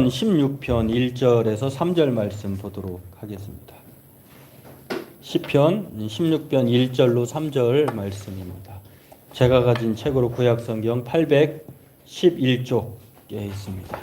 16편 1절에서 3절 말씀 보도록 하겠습니다. 시편 16편 1절로 3절 말씀입니다. 제가 가진 책으로 구약성경 811쪽에 있습니다.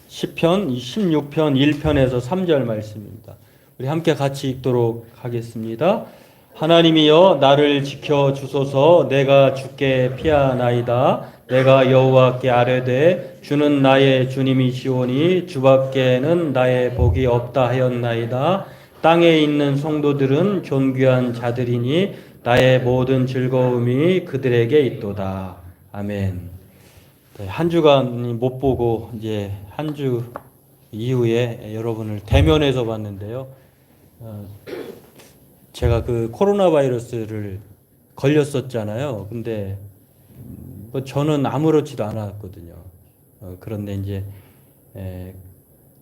시편 16편 1편에서 3절 말씀입니다. 우리 함께 같이 읽도록 하겠습니다. 하나님이여 나를 지켜 주소서. 내가 주께 피하나이다. 내가 여호와께 아뢰되 주는 나의 주님이시오니 주밖에는 나의 복이 없다 하였나이다. 땅에 있는 성도들은 존귀한 자들이니 나의 모든 즐거움이 그들에게 있도다. 아멘. 한 주간 못 보고 이제 한 주 이후에 여러분을 대면해서 봤는데요. 제가 그 코로나 바이러스를 걸렸었잖아요. 근데 뭐 저는 아무렇지도 않았거든요. 그런데 이제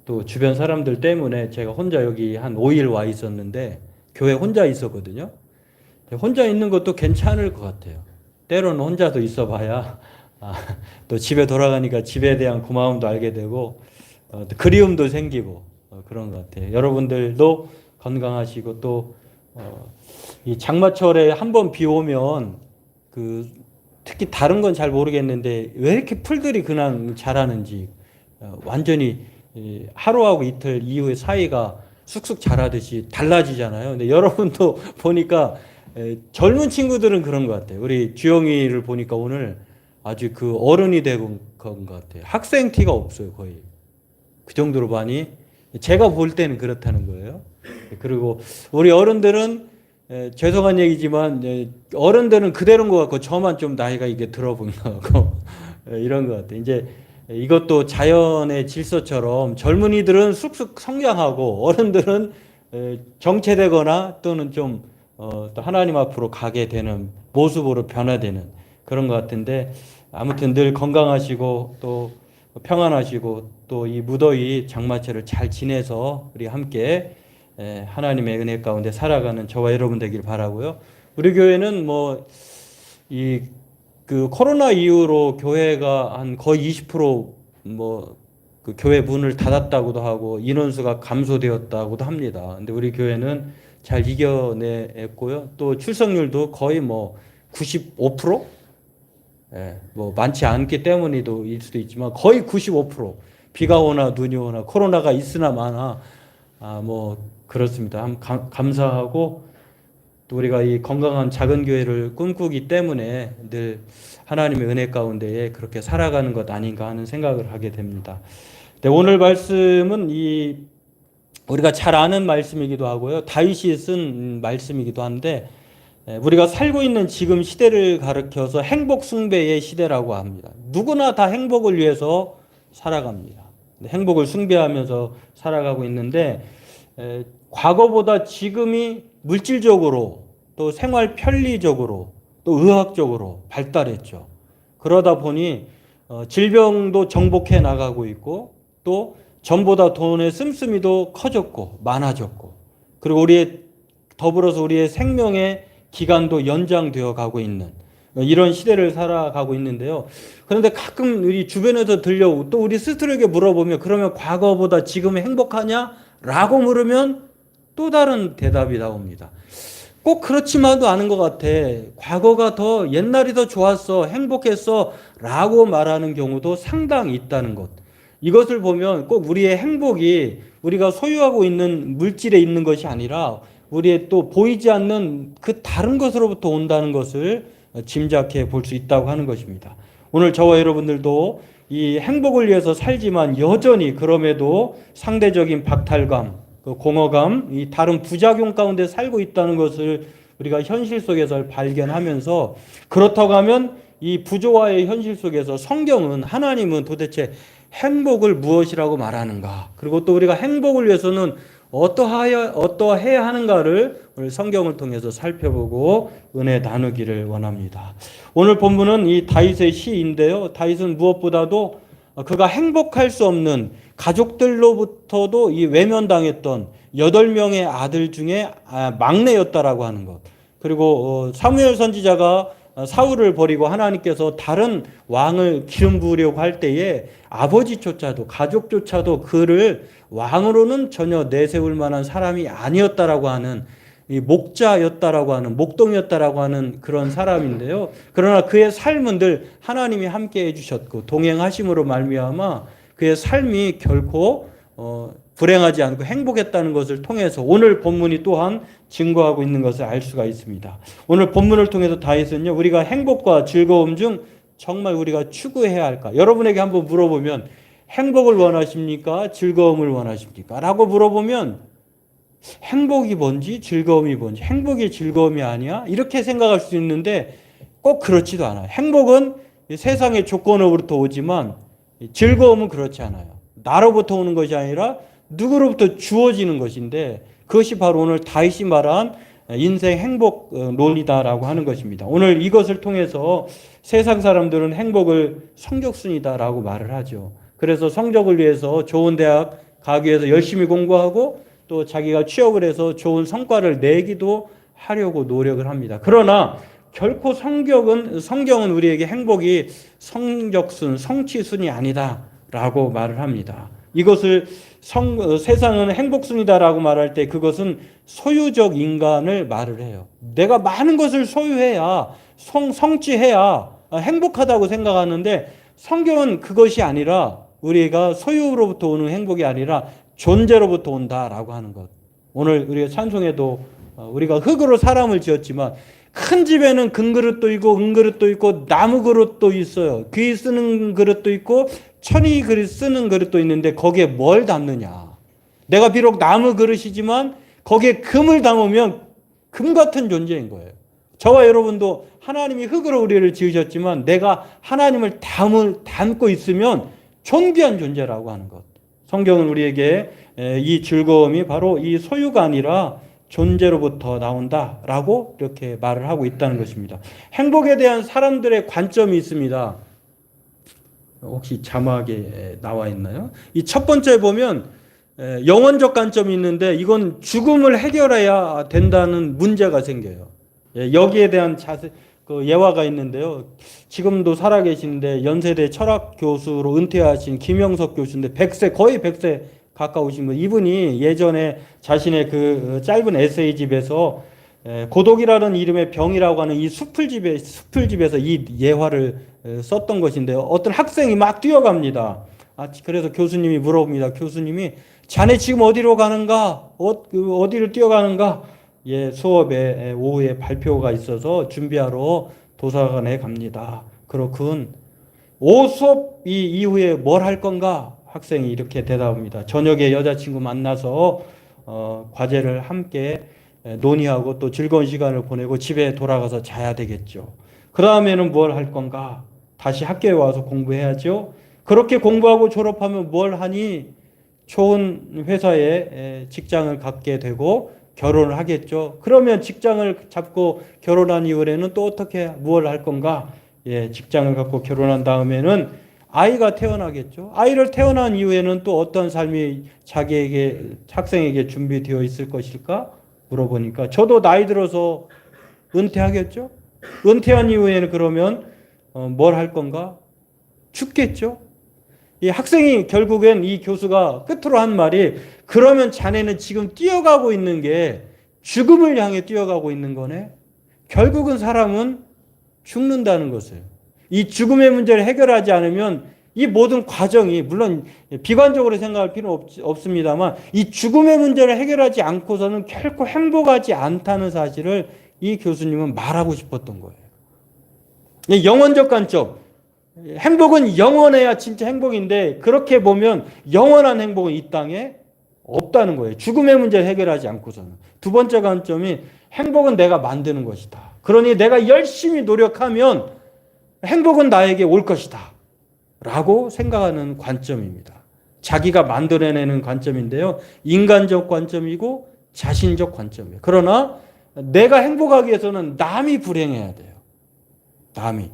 또 주변 사람들 때문에 제가 혼자 여기 한 5일 와 있었는데 교회 혼자 있었거든요. 혼자 있는 것도 괜찮을 것 같아요. 때로는 혼자도 있어 봐야 또 집에 돌아가니까 집에 대한 고마움도 알게 되고 또 그리움도 생기고 그런 것 같아요. 여러분들도 건강하시고 또 이 장마철에 한번 비 오면 특히 다른 건 잘 모르겠는데 왜 이렇게 풀들이 그냥 자라는지 완전히 하루하고 이틀 이후의 사이가 쑥쑥 자라듯이 달라지잖아요. 근데 여러분도 보니까 젊은 친구들은 그런 것 같아요. 우리 주영이를 보니까 오늘 아주 그 어른이 되고 건 것 같아요. 학생 티가 없어요, 거의. 그 정도로 많이. 제가 볼 때는 그렇다는 거예요. 그리고 우리 어른들은 죄송한 얘기지만 어른들은 그대로인 것 같고 저만 좀 나이가 이게 들어본 것 같고 이런 것 같아요. 이제 이것도 자연의 질서처럼 젊은이들은 쑥쑥 성장하고 어른들은 정체되거나 또는 좀 또 하나님 앞으로 가게 되는 모습으로 변화되는 그런 것 같은데 아무튼 늘 건강하시고 또 평안하시고 또 이 무더위 장마철을 잘 지내서 우리 함께 하나님의 은혜 가운데 살아가는 저와 여러분 되길 바라고요. 우리 교회는 그 코로나 이후로 교회가 한 거의 20% 그 교회 문을 닫았다고도 하고 인원수가 감소되었다고도 합니다. 근데 우리 교회는 잘 이겨냈고요. 또 출석률도 거의 95%? 많지 않기 때문일 수도 있지만 거의 95%. 비가 오나 눈이 오나 코로나가 있으나 마나 그렇습니다. 감사하고 또 우리가 이 건강한 작은 교회를 꿈꾸기 때문에 늘 하나님의 은혜 가운데에 그렇게 살아가는 것 아닌가 하는 생각을 하게 됩니다. 네, 오늘 말씀은 우리가 잘 아는 말씀이기도 하고요. 다윗이 쓴 말씀이기도 한데 우리가 살고 있는 지금 시대를 가리켜서 행복 숭배의 시대라고 합니다. 누구나 다 행복을 위해서 살아갑니다. 행복을 숭배하면서 살아가고 있는데 과거보다 지금이 물질적으로 또 생활 편리적으로 또 의학적으로 발달했죠. 그러다 보니 질병도 정복해 나가고 있고 또 전보다 돈의 씀씀이도 커졌고 많아졌고 그리고 더불어서 우리의 생명의 기간도 연장되어 가고 있는 이런 시대를 살아가고 있는데요. 그런데 가끔 우리 주변에서 들려오고 또 우리 스스로에게 물어보면 그러면 과거보다 지금 행복하냐? 라고 물으면 또 다른 대답이 나옵니다. 꼭 그렇지만도 않은 것 같아. 과거가 옛날이 더 좋았어. 행복했어. 라고 말하는 경우도 상당히 있다는 것. 이것을 보면 꼭 우리의 행복이 우리가 소유하고 있는 물질에 있는 것이 아니라 우리의 또 보이지 않는 그 다른 것으로부터 온다는 것을 짐작해 볼 수 있다고 하는 것입니다. 오늘 저와 여러분들도 이 행복을 위해서 살지만 여전히 그럼에도 상대적인 박탈감, 공허감, 이 다른 부작용 가운데 살고 있다는 것을 우리가 현실 속에서 발견하면서 그렇다고 하면 이 부조화의 현실 속에서 성경은 하나님은 도대체 행복을 무엇이라고 말하는가? 그리고 또 우리가 행복을 위해서는 어떠해야 하는가를 오늘 성경을 통해서 살펴보고 은혜 나누기를 원합니다. 오늘 본문은 이 다윗의 시인데요. 다윗은 무엇보다도 그가 행복할 수 없는 가족들로부터도 이 외면당했던 8명의 아들 중에 막내였다라고 하는 것. 그리고 사무엘 선지자가 사울을 버리고 하나님께서 다른 왕을 기름 부으려고 할 때에 아버지조차도 가족조차도 그를 왕으로는 전혀 내세울 만한 사람이 아니었다라고 하는 이 목자였다라고 하는 목동이었다라고 하는 그런 사람인데요. 그러나 그의 삶은 늘 하나님이 함께 해주셨고 동행하심으로 말미암아 그의 삶이 결코 불행하지 않고 행복했다는 것을 통해서 오늘 본문이 또한 증거하고 있는 것을 알 수가 있습니다. 오늘 본문을 통해서 다윗은요, 우리가 행복과 즐거움 중 정말 우리가 추구해야 할까? 여러분에게 한번 물어보면 행복을 원하십니까? 즐거움을 원하십니까? 라고 물어보면 행복이 뭔지 즐거움이 뭔지, 행복이 즐거움이 아니야? 이렇게 생각할 수 있는데 꼭 그렇지도 않아요. 행복은 세상의 조건으로부터 오지만 즐거움은 그렇지 않아요. 나로부터 오는 것이 아니라 누구로부터 주어지는 것인데 그것이 바로 오늘 다윗이 말한 인생 행복 논리다라고 하는 것입니다. 오늘 이것을 통해서 세상 사람들은 행복을 성적순이다라고 말을 하죠. 그래서 성적을 위해서 좋은 대학 가기 위해서 열심히 공부하고 또 자기가 취업을 해서 좋은 성과를 내기도 하려고 노력을 합니다. 그러나 결코 성경은 우리에게 행복이 성적순, 성취순이 아니다라고 말을 합니다. 이것을 세상은 행복순이다라고 말할 때 그것은 소유적 인간을 말을 해요. 내가 많은 것을 소유해야 성취해야 행복하다고 생각하는데 성경은 그것이 아니라 우리가 소유로부터 오는 행복이 아니라 존재로부터 온다라고 하는 것. 오늘 우리가 찬송에도 우리가 흙으로 사람을 지었지만 큰 집에는 금그릇도 있고 은그릇도 있고 나무 그릇도 있어요. 귀 쓰는 그릇도 있고 천이 그릇 쓰는 그릇도 있는데 거기에 뭘 담느냐. 내가 비록 나무 그릇이지만 거기에 금을 담으면 금 같은 존재인 거예요. 저와 여러분도 하나님이 흙으로 우리를 지으셨지만 내가 하나님을 담고 있으면 존귀한 존재라고 하는 것. 성경은 우리에게 이 즐거움이 바로 이 소유가 아니라 존재로부터 나온다라고 이렇게 말을 하고 있다는 것입니다. 행복에 대한 사람들의 관점이 있습니다. 혹시 자막에 나와 있나요? 이 첫 번째 보면 영원적 관점이 있는데 이건 죽음을 해결해야 된다는 문제가 생겨요. 여기에 대한 예화가 있는데요. 지금도 살아계신데 연세대 철학 교수로 은퇴하신 김영석 교수인데 거의 100세 가까우신 분. 이분이 예전에 자신의 그 짧은 에세이집에서 고독이라는 이름의 병이라고 하는 이 수풀집에서 이 예화를 썼던 것인데요. 어떤 학생이 막 뛰어갑니다. 그래서 교수님이 물어봅니다. 교수님이 자네 지금 어디로 가는가? 어디로 뛰어가는가? 수업에 오후에 발표가 있어서 준비하러 도서관에 갑니다. 그렇군. 수업 이후에 뭘 할 건가? 학생이 이렇게 대답합니다. 저녁에 여자친구 만나서 과제를 함께 논의하고 또 즐거운 시간을 보내고 집에 돌아가서 자야 되겠죠. 그 다음에는 뭘 할 건가? 다시 학교에 와서 공부해야죠. 그렇게 공부하고 졸업하면 뭘 하니? 좋은 회사에 직장을 갖게 되고 결혼을 하겠죠. 그러면 직장을 잡고 결혼한 이후에는 또 무엇을 할 건가? 직장을 갖고 결혼한 다음에는 아이가 태어나겠죠. 아이를 태어난 이후에는 또 어떤 삶이 학생에게 준비되어 있을 것일까? 물어보니까 저도 나이 들어서 은퇴하겠죠. 은퇴한 이후에는 그러면 뭘 할 건가? 죽겠죠. 이 학생이 결국엔 이 교수가 끝으로 한 말이 그러면 자네는 지금 뛰어가고 있는 게 죽음을 향해 뛰어가고 있는 거네. 결국은 사람은 죽는다는 것을. 이 죽음의 문제를 해결하지 않으면 이 모든 과정이 물론 비관적으로 생각할 필요는 없습니다만 이 죽음의 문제를 해결하지 않고서는 결코 행복하지 않다는 사실을 이 교수님은 말하고 싶었던 거예요. 영원적 관점. 행복은 영원해야 진짜 행복인데 그렇게 보면 영원한 행복은 이 땅에 없다는 거예요. 죽음의 문제를 해결하지 않고서는. 두 번째 관점이 행복은 내가 만드는 것이다. 그러니 내가 열심히 노력하면 행복은 나에게 올 것이다. 라고 생각하는 관점입니다. 자기가 만들어내는 관점인데요. 인간적 관점이고 자신적 관점이에요. 그러나 내가 행복하기 위해서는 남이 불행해야 돼요. 남이.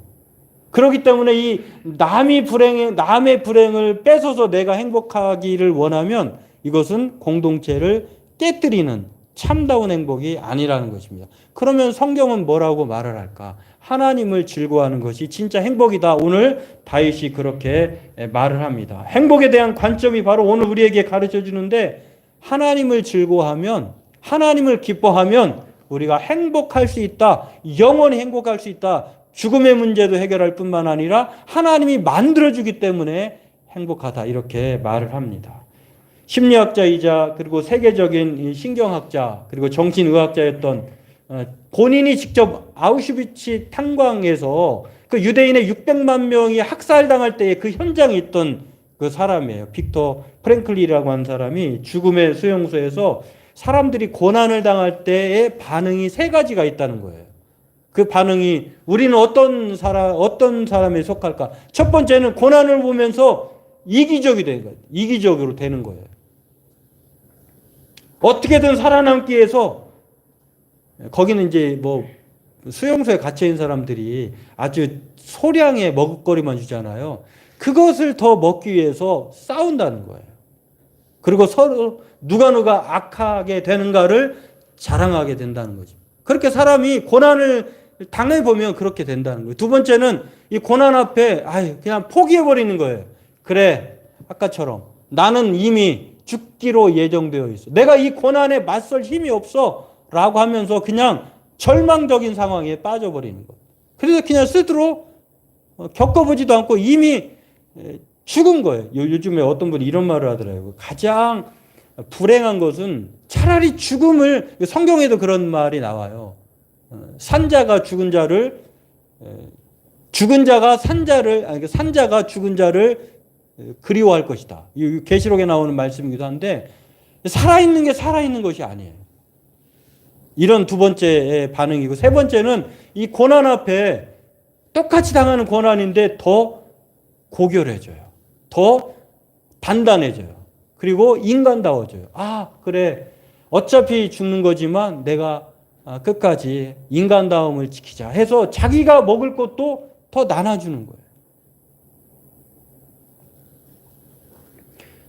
그렇기 때문에 이 남의 불행을 뺏어서 내가 행복하기를 원하면 이것은 공동체를 깨뜨리는 참다운 행복이 아니라는 것입니다. 그러면 성경은 뭐라고 말을 할까? 하나님을 즐거워하는 것이 진짜 행복이다. 오늘 다윗이 그렇게 말을 합니다. 행복에 대한 관점이 바로 오늘 우리에게 가르쳐 주는데, 하나님을 즐거워하면, 하나님을 기뻐하면 우리가 행복할 수 있다. 영원히 행복할 수 있다. 죽음의 문제도 해결할 뿐만 아니라 하나님이 만들어주기 때문에 행복하다. 이렇게 말을 합니다. 심리학자이자 그리고 세계적인 신경학자 그리고 정신의학자였던, 본인이 직접 아우슈비츠 탄광에서 그 유대인의 600만 명이 학살당할 때에 그 현장에 있던 그 사람이에요. 빅터 프랭클리라고 하는 사람이 죽음의 수용소에서 사람들이 고난을 당할 때의 반응이 세 가지가 있다는 거예요. 그 반응이 우리는 어떤 사람에 속할까? 첫 번째는 고난을 보면서 이기적이 되는 거예요. 이기적으로 되는 거예요. 어떻게든 살아남기 위해서, 거기는 이제 뭐 수용소에 갇혀 있는 사람들이 아주 소량의 먹을거리만 주잖아요. 그것을 더 먹기 위해서 싸운다는 거예요. 그리고 서로 누가 악하게 되는가를 자랑하게 된다는 거죠. 그렇게 사람이 고난을 당해보면 그렇게 된다는 거예요. 두 번째는 이 고난 앞에 그냥 포기해버리는 거예요. 그래, 아까처럼 나는 이미 죽기로 예정되어 있어. 내가 이 고난에 맞설 힘이 없어 라고 하면서 그냥 절망적인 상황에 빠져버리는 거예요. 그래서 그냥 스스로 겪어보지도 않고 이미 죽은 거예요. 요즘에 어떤 분이 이런 말을 하더라고요. 가장 불행한 것은 차라리 죽음을, 성경에도 그런 말이 나와요. 산자가 죽은 자를, 죽은 자가 산자를, 산자가 죽은 자를 그리워할 것이다. 이 계시록에 나오는 말씀이기도 한데, 살아있는 게 살아있는 것이 아니에요. 이런 두 번째 반응이고, 세 번째는 이 고난 앞에 똑같이 당하는 고난인데 더 고결해져요. 더 단단해져요. 그리고 인간다워져요. 그래. 어차피 죽는 거지만 내가 끝까지 인간다움을 지키자 해서 자기가 먹을 것도 더 나눠주는 거예요.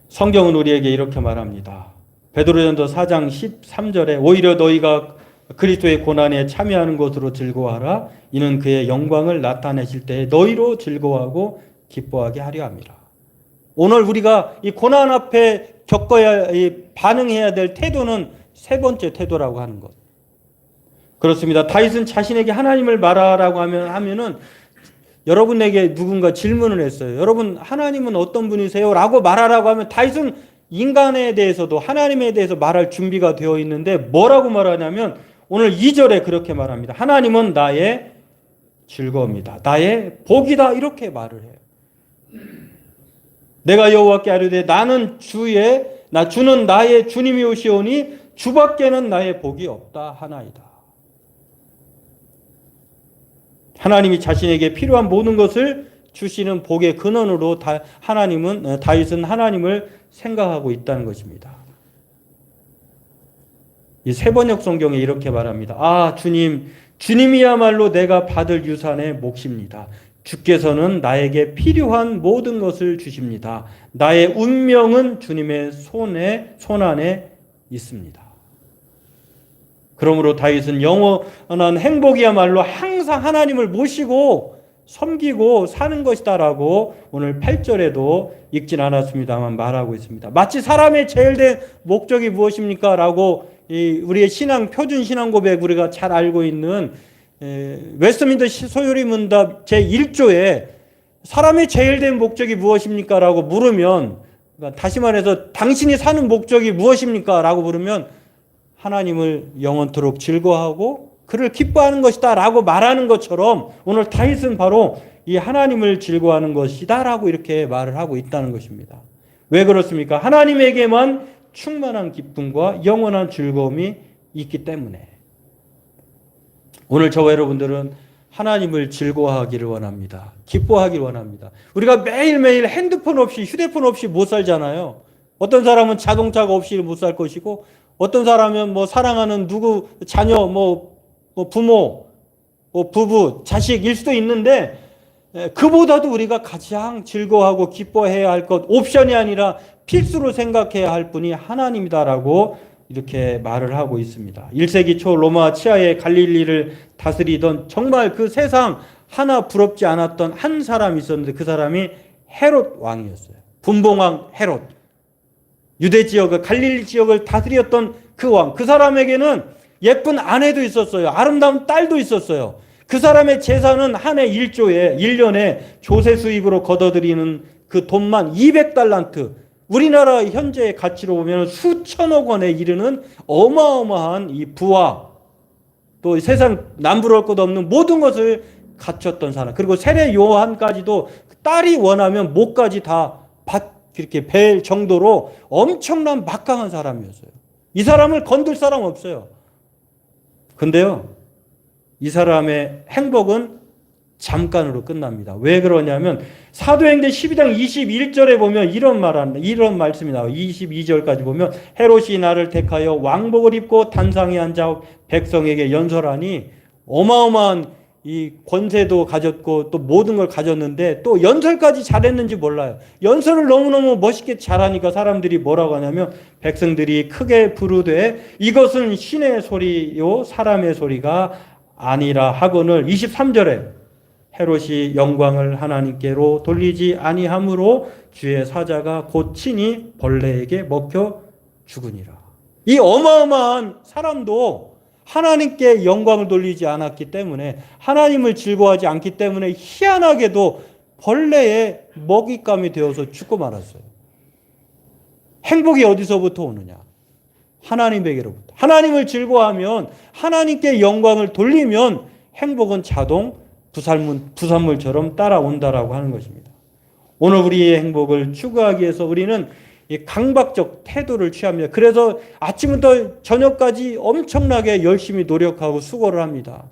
성경은 우리에게 이렇게 말합니다. 베드로전서 4장 13절에 오히려 너희가 그리스도의 고난에 참여하는 것으로 즐거워하라. 이는 그의 영광을 나타내실 때에 너희로 즐거워하고 기뻐하게 하려 함이라. 오늘 우리가 이 고난 앞에 반응해야 될 태도는 세 번째 태도라고 하는 것. 그렇습니다. 다윗은 자신에게 하나님을 말하라고 하면은 여러분에게 누군가 질문을 했어요. 여러분, 하나님은 어떤 분이세요? 라고 말하라고 하면 다윗은 인간에 대해서도 하나님에 대해서 말할 준비가 되어 있는데 뭐라고 말하냐면 오늘 2절에 그렇게 말합니다. 하나님은 나의 즐거움이다. 나의 복이다. 이렇게 말을 해요. 내가 여호와께 아뢰되 주는 나의 주님이 오시오니 주밖에는 나의 복이 없다 하나이다. 하나님이 자신에게 필요한 모든 것을 주시는 복의 근원으로 다윗은 하나님을 생각하고 있다는 것입니다. 이 세번역 성경에 이렇게 말합니다. 주님이야말로 내가 받을 유산의 몫입니다. 주께서는 나에게 필요한 모든 것을 주십니다. 나의 운명은 주님의 손 안에 있습니다. 그러므로 다윗은 영원한 행복이야말로 항상 하나님을 모시고 섬기고 사는 것이다라고 오늘 8절에도 읽진 않았습니다만 말하고 있습니다. 마치 사람의 제일된 목적이 무엇입니까? 라고 우리의 표준 신앙 고백 우리가 잘 알고 있는 웨스트민스터 소요리 문답 제1조에 사람의 제일된 목적이 무엇입니까? 라고 물으면, 다시 말해서 당신이 사는 목적이 무엇입니까? 라고 물으면 하나님을 영원토록 즐거워하고 그를 기뻐하는 것이다 라고 말하는 것처럼 오늘 다윗은 바로 이 하나님을 즐거워하는 것이다 라고 이렇게 말을 하고 있다는 것입니다. 왜 그렇습니까? 하나님에게만 충만한 기쁨과 영원한 즐거움이 있기 때문에. 오늘 저와 여러분들은 하나님을 즐거워하기를 원합니다. 기뻐하기를 원합니다. 우리가 매일매일 핸드폰 없이, 휴대폰 없이 못 살잖아요. 어떤 사람은 자동차가 없이 못 살 것이고, 어떤 사람은 사랑하는 자녀, 부모, 부부, 자식일 수도 있는데, 그보다도 우리가 가장 즐거워하고 기뻐해야 할 것, 옵션이 아니라 필수로 생각해야 할 분이 하나님이다라고 이렇게 말을 하고 있습니다. 1세기 초 로마 치하의 갈릴리를 다스리던 정말 그 세상 하나 부럽지 않았던 한 사람이 있었는데 그 사람이 헤롯 왕이었어요. 분봉왕 헤롯. 유대 지역, 갈릴리 지역을 다스렸던 그 왕. 그 사람에게는 예쁜 아내도 있었어요. 아름다운 딸도 있었어요. 그 사람의 재산은 한 해 1조에 1년에 조세 수입으로 걷어들이는 그 돈만 200달란트. 우리나라 현재의 가치로 보면 수천억 원에 이르는 어마어마한 이 부와 또 세상 남부러울 것 없는 모든 것을 갖췄던 사람. 그리고 세례 요한까지도 딸이 원하면 목까지 다 이렇게 벨 정도로 엄청난 막강한 사람이었어요. 이 사람을 건들 사람 없어요. 근데요, 이 사람의 행복은 잠깐으로 끝납니다. 왜 그러냐면 사도행전 12장 21절에 보면 이런 말씀이 나와요. 22절까지 보면 헤롯이 나를 택하여 왕복을 입고 단상에 앉아 백성에게 연설하니 어마어마한 이 권세도 가졌고 또 모든 걸 가졌는데 또 연설까지 잘했는지 몰라요. 연설을 너무너무 멋있게 잘하니까 사람들이 뭐라고 하냐면 백성들이 크게 부르되 이것은 신의 소리요 사람의 소리가 아니라 하거늘 23절에 헤롯이 영광을 하나님께로 돌리지 아니하므로 주의 사자가 곧 친히 벌레에게 먹혀 죽으니라. 이 어마어마한 사람도 하나님께 영광을 돌리지 않았기 때문에 하나님을 즐거워하지 않기 때문에 희한하게도 벌레의 먹잇감이 되어서 죽고 말았어요. 행복이 어디서부터 오느냐? 하나님에게로부터. 하나님을 즐거워하면 하나님께 영광을 돌리면 행복은 자동 부산물처럼 따라온다라고 하는 것입니다. 오늘 우리의 행복을 추구하기 위해서 우리는 이 강박적 태도를 취합니다. 그래서 아침부터 저녁까지 엄청나게 열심히 노력하고 수고를 합니다.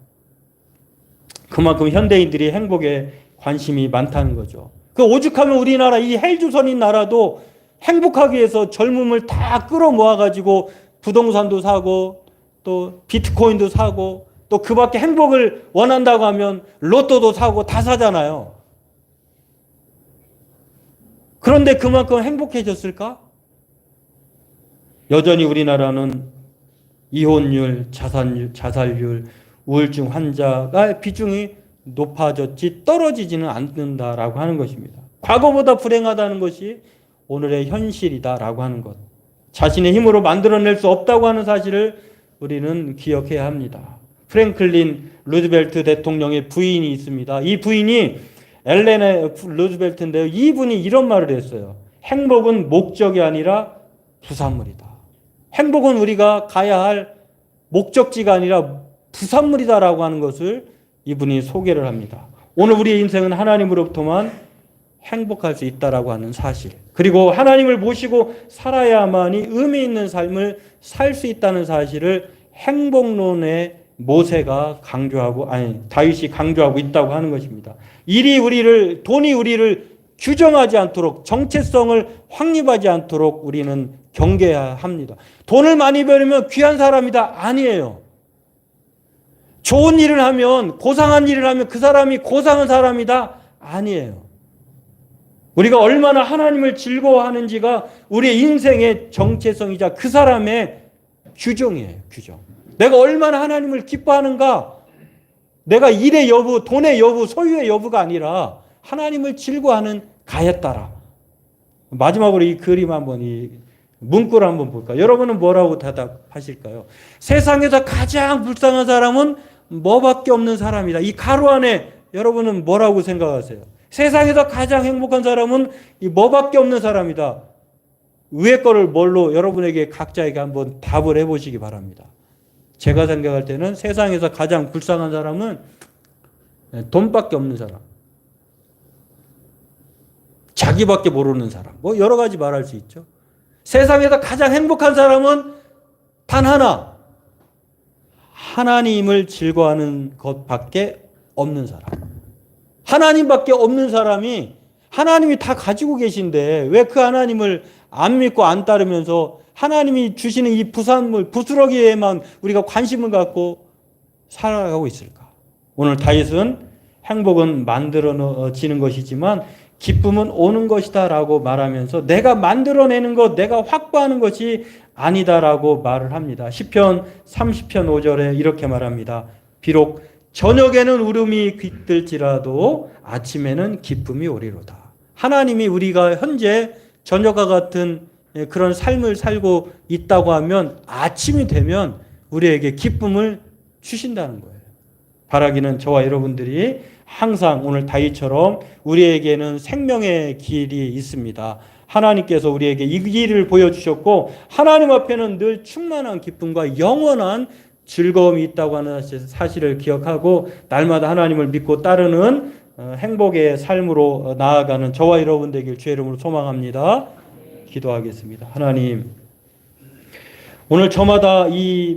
그만큼 현대인들이 행복에 관심이 많다는 거죠. 그 오죽하면 우리나라 이 헬조선인 나라도 행복하기 위해서 젊음을 다 끌어모아가지고 부동산도 사고 또 비트코인도 사고 또 그 밖에 행복을 원한다고 하면 로또도 사고 다 사잖아요. 그런데 그만큼 행복해졌을까? 여전히 우리나라는 이혼율, 자살률, 우울증 환자가 비중이 높아졌지 떨어지지는 않는다라고 하는 것입니다. 과거보다 불행하다는 것이 오늘의 현실이다라고 하는 것. 자신의 힘으로 만들어낼 수 없다고 하는 사실을 우리는 기억해야 합니다. 프랭클린 루즈벨트 대통령의 부인이 있습니다. 이 부인이 엘레나 루즈벨트인데요. 이분이 이런 말을 했어요. 행복은 목적이 아니라 부산물이다. 행복은 우리가 가야 할 목적지가 아니라 부산물이다라고 하는 것을 이분이 소개를 합니다. 오늘 우리의 인생은 하나님으로부터만 행복할 수 있다라고 하는 사실. 그리고 하나님을 모시고 살아야만이 의미 있는 삶을 살 수 있다는 사실을 행복론의 모세가 다윗이 강조하고 있다고 하는 것입니다. 돈이 우리를 규정하지 않도록 정체성을 확립하지 않도록 우리는 경계해야 합니다. 돈을 많이 벌면 귀한 사람이다? 아니에요. 좋은 일을 하면, 고상한 일을 하면 그 사람이 고상한 사람이다? 아니에요. 우리가 얼마나 하나님을 즐거워하는지가 우리의 인생의 정체성이자 그 사람의 규정이에요. 규정. 내가 얼마나 하나님을 기뻐하는가? 내가 일의 여부, 돈의 여부, 소유의 여부가 아니라 하나님을 즐거워하는 가에 따라. 마지막으로 이 그림 한번, 이 문구를 한번 볼까요? 여러분은 뭐라고 대답하실까요? 세상에서 가장 불쌍한 사람은 뭐밖에 없는 사람이다. 이 가로 안에 여러분은 뭐라고 생각하세요? 세상에서 가장 행복한 사람은 이 뭐밖에 없는 사람이다. 위에 거를 뭘로 여러분에게 각자에게 한번 답을 해보시기 바랍니다. 제가 생각할 때는 세상에서 가장 불쌍한 사람은 돈밖에 없는 사람, 자기밖에 모르는 사람, 뭐 여러 가지 말할 수 있죠. 세상에서 가장 행복한 사람은 단 하나, 하나님을 즐거워하는 것밖에 없는 사람. 하나님밖에 없는 사람이 하나님이 다 가지고 계신데 왜 그 하나님을 안 믿고 안 따르면서 하나님이 주시는 이 부산물, 부스러기에만 우리가 관심을 갖고 살아가고 있을까? 오늘 다윗은 행복은 만들어지는 것이지만 기쁨은 오는 것이다라고 말하면서 내가 만들어내는 것, 내가 확보하는 것이 아니다라고 말을 합니다. 시편 30편 5절에 이렇게 말합니다. 비록 저녁에는 울음이 깃들지라도 아침에는 기쁨이 오리로다. 하나님이 우리가 현재 저녁과 같은 그런 삶을 살고 있다고 하면 아침이 되면 우리에게 기쁨을 주신다는 거예요. 바라기는 저와 여러분들이 항상 오늘 다윗처럼 우리에게는 생명의 길이 있습니다. 하나님께서 우리에게 이 길을 보여주셨고 하나님 앞에는 늘 충만한 기쁨과 영원한 즐거움이 있다고 하는 사실을 기억하고 날마다 하나님을 믿고 따르는 행복의 삶으로 나아가는 저와 여러분 되길 주의 이름으로 소망합니다. 기도하겠습니다. 하나님, 오늘 저마다 이